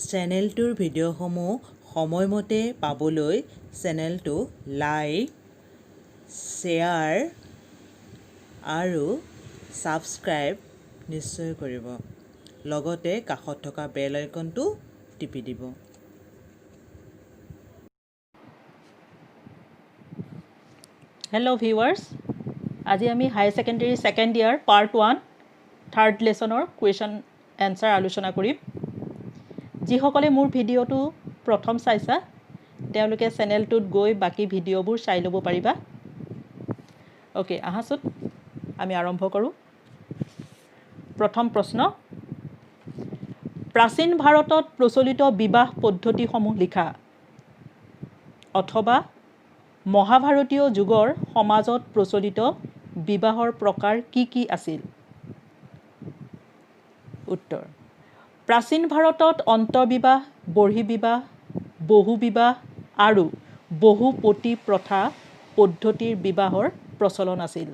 চেনেলটোৰ ভিডিঅ'সমূহ সময়মতে পাবলৈ চেনেলটো লাইক, শ্বেয়াৰ আৰু ছাবস্ক্ৰাইব নিশ্চয় কৰিব। লগতে কাষত থকা বেল আইকনটো টিপি দিব। হেল্ল' ভিউৱাৰ্ছ, আজি আমি higher secondary second year part 1 third লেছনৰ কুৱেশ্যন এনচাৰ আলোচনা কৰিম। যিসকলে মোৰ ভিডিঅ'টো প্ৰথম চাইছা তেওঁলোকে চেনেলটোত গৈ বাকী ভিডিঅ'বোৰ চাই ল'ব পাৰিবা। অ'কে, আহাচোন আমি আৰম্ভ কৰোঁ। প্ৰথম প্ৰশ্ন, প্ৰাচীন ভাৰতত প্ৰচলিত বিবাহ পদ্ধতিসমূহ লিখা। অথবা মহাভাৰতীয় যুগৰ সমাজত প্ৰচলিত বিবাহৰ প্ৰকাৰ কি কি আছিল? উত্তৰ, প্ৰাচীন ভাৰতত অন্তৰ্বিবাহ, বৰ্হিবিবাহ, বহুবিবাহ আৰু বহুপতি প্ৰথা পদ্ধতিৰ বিবাহৰ প্ৰচলন আছিল।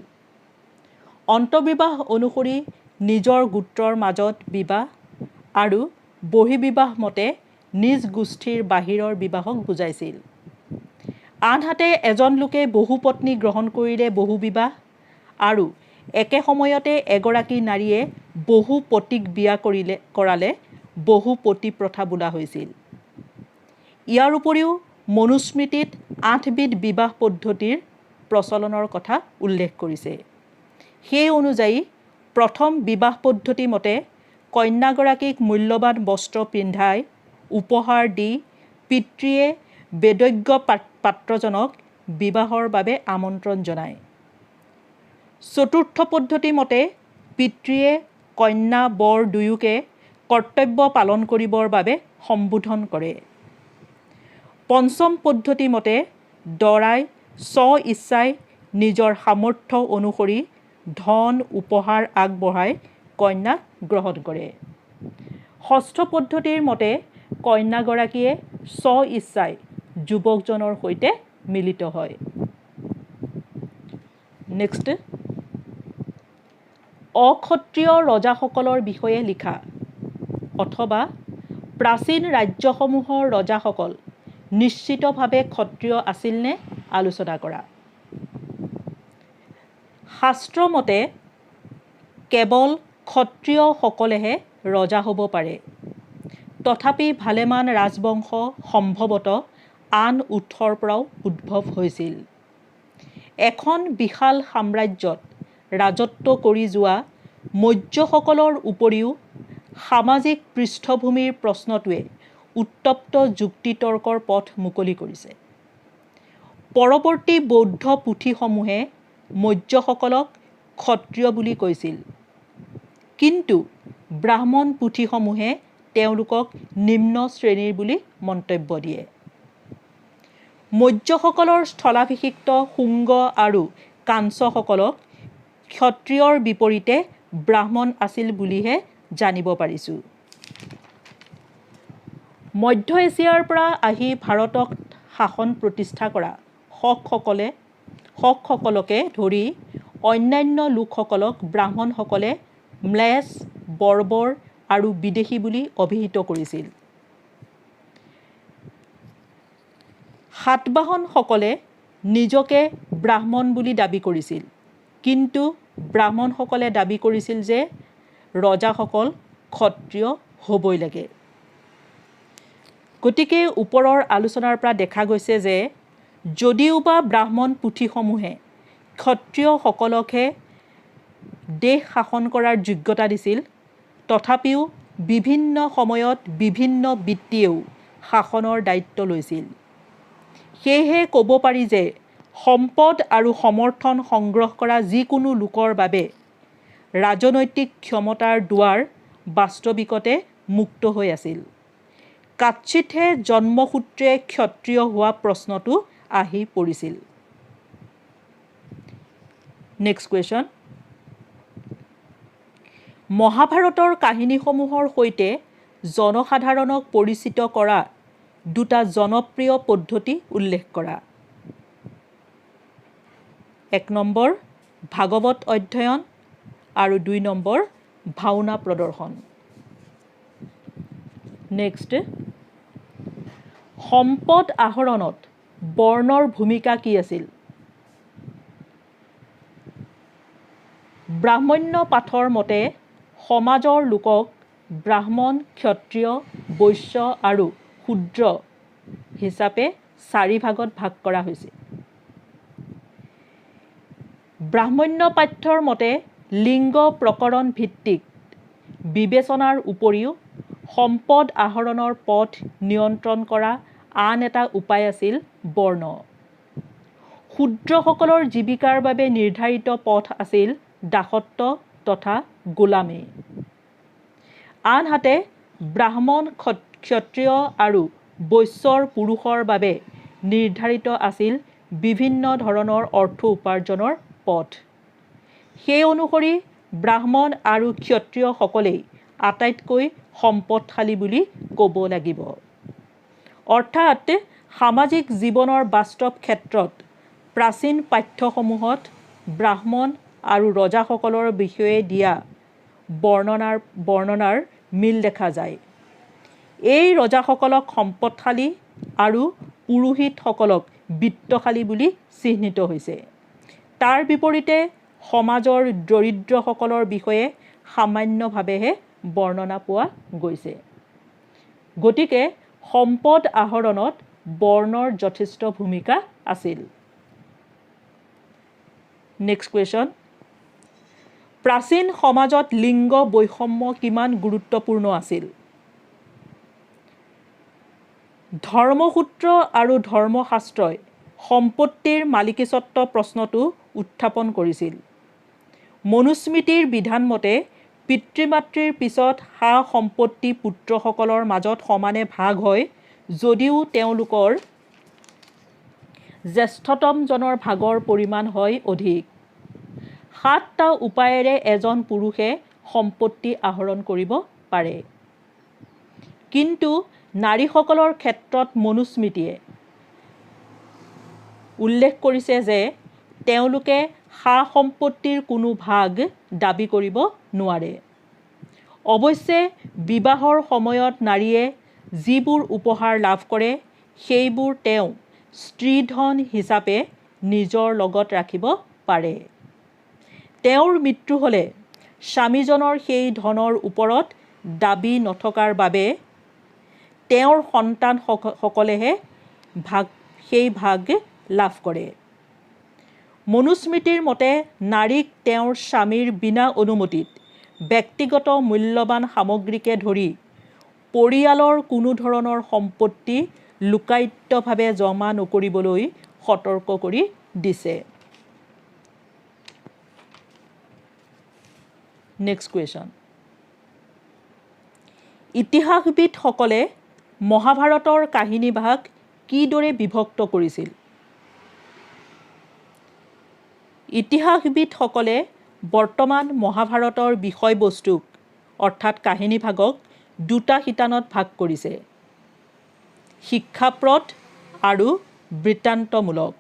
অন্তৰ্বিবাহ অনুসৰি নিজৰ গোত্ৰৰ মাজত বিবাহ আৰু বৰ্হিবিবাহ মতে নিজ গোষ্ঠীৰ বাহিৰৰ বিবাহক বুজাইছিল। আনহাতে এজন লোকে বহুপত্নী গ্ৰহণ কৰিলে বহুবিবাহ আৰু একে সময়তে এগৰাকী নাৰীয়ে বহুপতিক বিয়া কৰালে বহুপতি প্ৰথা বোলা হৈছিল। ইয়াৰ উপৰিও মনুস্মৃতিত 8 বিধ বিবাহ পদ্ধতিৰ প্ৰচলনৰ কথা উল্লেখ কৰিছে। সেই অনুযায়ী প্ৰথম বিবাহ পদ্ধতি মতে কন্যাগৰাকীক মূল্যৱান বস্ত্ৰ পিন্ধাই উপহাৰ দি পিতৃয়ে বেদজ্ঞ পাত্ৰজনক বিবাহৰ বাবে আমন্ত্ৰণ জনায়। চতুৰ্থ পদ্ধতি মতে পিতৃয়ে কন্যা বৰ দুয়োকে কৰ্তব্য পালন কৰিবৰ বাবে সম্বোধন কৰে। পঞ্চম পদ্ধতি মতে দৰাই স্ব-ইচ্ছাই নিজৰ সামৰ্থ্য অনুসৰি ধন উপহাৰ আগবঢ়াই কন্যাক গ্ৰহণ কৰে। ষষ্ঠ পদ্ধতিৰ মতে কন্যাগৰাকীয়ে স্ব-ইচ্ছাই যুৱকজনৰ সৈতে মিলিত হয়। নেক্সট, অক্ষত্ৰিয় ৰজাসকলৰ বিষয়ে লিখা। অথবা প্ৰাচীন ৰাজ্যসমূহৰ ৰজাসকল নিশ্চিতভাৱে ক্ষত্ৰিয় আছিল নে আলোচনা কৰা। শাস্ত্ৰ মতে কেৱল ক্ষত্ৰিয়সকলেহে ৰজা হ'ব পাৰে। তথাপি ভালেমান ৰাজবংশ সম্ভৱতঃ আন উৎসৰ পৰাও উদ্ভৱ হৈছিল। এখন বিশাল সাম্ৰাজ্যত ৰাজত্ব কৰি যোৱা মৌৰ্যসকলৰ উপৰিও সামাজিক পৃষ্ঠভূমিৰ প্ৰশ্নটোৱে উত্তপ্ত যুক্তিতৰ্কৰ পথ মুকলি কৰিছে। পৰৱৰ্তী বৌদ্ধ পুথিসমূহে মৌৰ্যসকলক ক্ষত্ৰিয় বুলি কৈছিল, কিন্তু ব্ৰাহ্মণ পুথিসমূহে তেওঁলোকক নিম্ন শ্ৰেণীৰ বুলি মন্তব্য দিয়ে। মৌৰ্যসকলৰ স্থলাভিষিক্ত শুংগ আৰু কাঞ্চসকলক ক্ষত্ৰিয়ৰ বিপৰীতে ব্ৰাহ্মণ আছিল বুলিহে জানিব পাৰিছোঁ। মধ্য এছিয়াৰ পৰা আহি ভাৰতক শাসন প্ৰতিষ্ঠা কৰা শকসকলকে ধৰি অন্যান্য লোকসকলক ব্ৰাহ্মণসকলে ম্লেচ্ছ, বৰ্বৰ আৰু বিদেশী বুলি অভিহিত কৰিছিল। সাতবাহনসকলে নিজকে ব্ৰাহ্মণ বুলি দাবী কৰিছিল, কিন্তু ব্ৰাহ্মণসকলে দাবী কৰিছিল যে ৰজাসকল ক্ষত্ৰিয় হ'বই লাগে। গতিকে ওপৰৰ আলোচনাৰ পৰা দেখা গৈছে যে যদিওবা ব্ৰাহ্মণ পুথিসমূহে ক্ষত্ৰিয়সকলকহে দেশ শাসন কৰাৰ যোগ্যতা দিছিল, তথাপিও বিভিন্ন সময়ত বিভিন্ন বৃত্তিয়েও শাসনৰ দায়িত্ব লৈছিল। সেয়েহে ক'ব পাৰি যে সম্পদ আৰু সমৰ্থন সংগ্ৰহ কৰা যিকোনো লোকৰ বাবে ৰাজনৈতিক ক্ষমতাৰ দুৱাৰ বাস্তৱিকতে মুক্ত হৈ আছিল। কাৎচিতহে জন্মসূত্ৰে ক্ষত্ৰিয় হোৱা প্ৰশ্নটো আহি পৰিছিল। নেক্সট কুৱেশ্যন, মহাভাৰতৰ কাহিনীসমূহৰ সৈতে জনসাধাৰণক পৰিচিত কৰা দুটা জনপ্ৰিয় পদ্ধতি উল্লেখ কৰা। 1 নম্বৰ ভাগৱত অধ্যয়ন আৰু 2 নম্বৰ ভাওনা প্ৰদৰ্শন। নেক্সট, সম্পদ আহৰণত বৰ্ণৰ ভূমিকা কি আছিল? ব্ৰাহ্মণ্য পাঠৰ মতে সমাজৰ লোকক ব্ৰাহ্মণ, ক্ষত্ৰিয়, বৈশ্য আৰু শূদ্ৰ হিচাপে 4 ভাগত ভাগ কৰা হৈছে। ব্ৰাহ্মণ্য পাঠ্যৰ মতে লিংগ প্ৰকৰণ ভিত্তিক বিবেচনাৰ উপৰিও সম্পদ আহৰণৰ পথ নিয়ন্ত্ৰণ কৰা আন এটা উপায় আছিল বৰ্ণ। শূদ্ৰসকলৰ জীৱিকাৰ বাবে নিৰ্ধাৰিত পথ আছিল দাসত্ব তথা গোলামী। আনহাতে ব্ৰাহ্মণ, ক্ষত্ৰিয় আৰু বৈশ্যৰ পুৰুষৰ বাবে নিৰ্ধাৰিত আছিল বিভিন্ন ধৰণৰ অৰ্থ উপাৰ্জনৰ পথ। সেই অনুসৰি ব্ৰাহ্মণ আৰু ক্ষত্ৰিয়সকলেই আটাইতকৈ সম্পদশালী বুলি ক'ব লাগিব। অৰ্থাৎ সামাজিক জীৱনৰ বাস্তৱ ক্ষেত্ৰত প্ৰাচীন পাঠ্যসমূহত ব্ৰাহ্মণ আৰু ৰজাসকলৰ বিষয়ে দিয়া বৰ্ণনাৰ মিল দেখা যায়। এই ৰজাসকলক সম্পদশালী আৰু পুৰোহিতসকলক বিত্তশালী বুলি চিহ্নিত হৈছে। তাৰ বিপৰীতে সমাজৰ দৰিদ্ৰসকলৰ বিষয়ে সামান্যভাৱেহে বৰ্ণনা পোৱা গৈছে। গতিকে সম্পদ আহৰণত বৰ্ণৰ যথেষ্ট ভূমিকা আছিল। নেক্সট কুৱেশ্যন, প্ৰাচীন সমাজত লিংগ বৈষম্য কিমান গুৰুত্বপূৰ্ণ আছিল? ধৰ্মসূত্ৰ আৰু ধৰ্মশাস্ত্ৰই সম্পত্তিৰ মালিকীস্বত্ব প্ৰশ্নটো উত্থাপন কৰিছিল। মনুস্মৃতিৰ বিধান মতে পিতৃ-মাতৃৰ পিছত সা সম্পত্তি পুত্ৰসকলৰ মাজত সমানে ভাগ হয় যদিও তেওঁলোকৰ জ্যেষ্ঠতমজনৰ ভাগৰ পৰিমাণ হয় অধিক। 7টা উপায়েৰে এজন পুৰুষে সম্পত্তি আহৰণ কৰিব পাৰে। কিন্তু নাৰীসকলৰ ক্ষেত্ৰত মনুস্মৃতিয়ে উল্লেখ কৰিছে যে তেওঁলোকে সা সম্পত্তিৰ কোনো ভাগ দাবী কৰিব নোৱাৰে। অৱশ্যে বিবাহৰ সময়ত নাৰীয়ে যিবোৰ উপহাৰ লাভ কৰে সেইবোৰ তেওঁ স্ত্ৰীধন হিচাপে নিজৰ লগত ৰাখিব পাৰে। তেওঁৰ মৃত্যু হ'লে স্বামীজনৰ সেই ধনৰ ওপৰত দাবী নথকাৰ বাবে তেওঁৰ সন্তানসকলেহে সেই ভাগ লাভ কৰে। মনুস্মৃতিৰ মতে নাৰীক তেওঁৰ স্বামীৰ বিনা অনুমতিত ব্যক্তিগত মূল্যৱান সামগ্ৰীকে ধৰি পৰিয়ালৰ কোনো ধৰণৰ সম্পত্তি লোকায়িতভাৱে জমা নকৰিবলৈ সতৰ্ক কৰি দিছে। নেক্সট কুৱেশ্যন, ইতিহাসবিদসকলে মহাভাৰতৰ কাহিনীভাগ কিদৰে বিভক্ত কৰিছিল? ইতিহাসবিদসকলে বৰ্তমান মহাভাৰতৰ বিষয়বস্তুক অৰ্থাৎ কাহিনীভাগক 2টা শিতানত ভাগ কৰিছে: শিক্ষাপ্ৰদ আৰু বৃত্তান্তমূলক।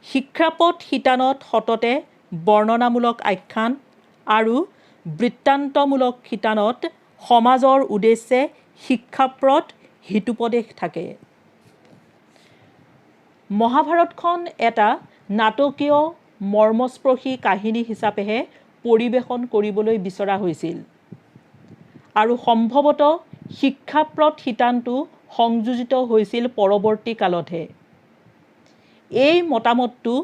শিক্ষাপ্ৰদ শিতানত সততে বৰ্ণনামূলক আখ্যান আৰু বৃত্তান্তমূলক শিতানত সমাজৰ উদ্দেশ্যে শিক্ষাপ্ৰদ হিতোপদেশ থাকে। মহাভাৰতখন এটা নাটকীয় মৰ্মস্পৰ্শী কাহিনী হিচাপেহে পৰিৱেশন কৰিবলৈ বিচৰা হৈছিল আৰু সম্ভৱতঃ শিক্ষাপ্ৰদ শিতানটো সংযোজিত হৈছিল পৰৱৰ্তী কালতহে। এই মতামতটো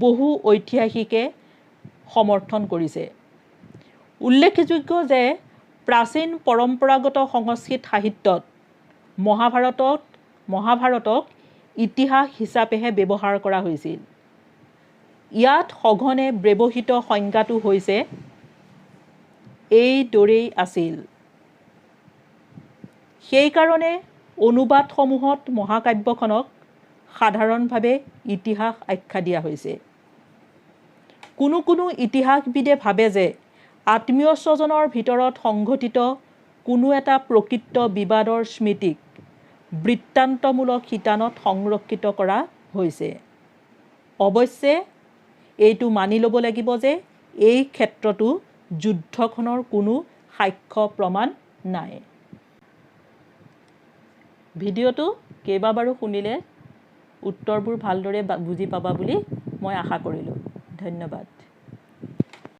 বহু ঐতিহাসিকে সমৰ্থন কৰিছে। উল্লেখযোগ্য যে প্ৰাচীন পৰম্পৰাগত সংস্কৃত সাহিত্যত মহাভাৰতক ইতিহাস হিচাপেহে ব্যৱহাৰ কৰা হৈছিল। ইয়াত সঘনে ব্যৱহৃত সংজ্ঞাটো হৈছে এইদৰেই আছিল। সেইকাৰণে অনুবাদসমূহত মহাকাব্যখনক সাধাৰণভাৱে ইতিহাস আখ্যা দিয়া হৈছে। কোনো ইতিহাসবিদে ভাবে যে আত্মীয় স্বজনৰ ভিতৰত সংঘটিত কোনো এটা প্ৰকৃত বিবাদৰ স্মৃতিক বৃত্তান্তমূলক শিতানত সংৰক্ষিত কৰা হৈছে। অৱশ্যে এইটো মানি ল'ব লাগিব যে এই ক্ষেত্ৰতো যুদ্ধখনৰ কোনো সাক্ষ্য প্ৰমাণ নাই। ভিডিঅ'টো কেইবাবাৰো শুনিলে উত্তৰবোৰ ভালদৰে বুজি পাবা বুলি মই আশা কৰিলোঁ। ধন্যবাদ।